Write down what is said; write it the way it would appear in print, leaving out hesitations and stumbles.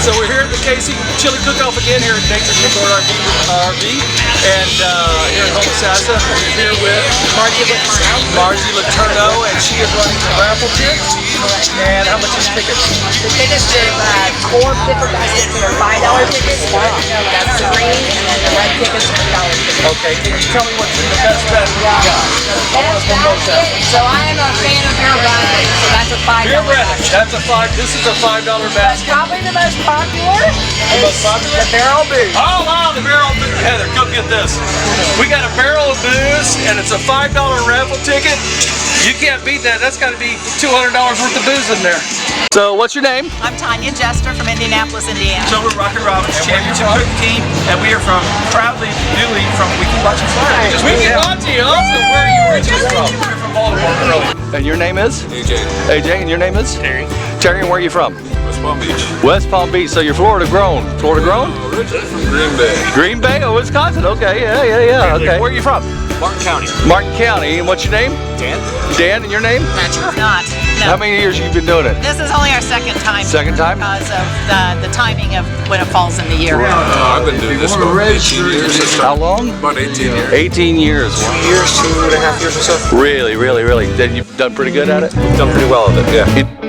So we're here at the CASI Chili Cook-Off again here at Nature's Resort RV, and here in Homosassa. We're here with Margie Letourneau, and she is running the raffle kit. And how much is the tickets? The tickets are 4 different baskets that are $5 tickets. That's the green, and then the red tickets are $3 tickets. Okay, can you tell me what's the best basket you got? Best basket. So I am a fan of beer brownies, so that's a $5 basket. That's a This is a $5 basket. Probably the most popular. The most popular? The barrel booze. Oh wow, the barrel of booze. Heather, come get this. We got a barrel of booze, and it's a $5 raffle ticket. You can't beat that. That's got to be $200 worth of booze in there. So, what's your name? I'm Tanya Jester from Indianapolis, Indiana. So we're Rocket Robin's Championship Cook Team, and we are proudly, newly from Wiki-Watchie, Florida. Wiki-Watchie, awesome. Where are you originally from? We're from Baltimore, really. And your name is? AJ. AJ, and your name is? Terry. Terry, and where are you from? West Palm Beach. West Palm Beach. So you're Florida grown. Florida grown? Originally from Green Bay. Green Bay? Oh, Wisconsin. Okay, yeah. Okay. Where are you from? Martin County. Martin County. And what's your name? Dan. Dan, and your name? Not. No. How many years have you been doing it? This is only our second time. Second time? Because of the timing of when it falls in the year. I've been doing this about 18 years. How long? About 18 years. 18 years. 2 years, 2.5 years or so. Really? Then you've done pretty good at it? Done pretty well with it, yeah.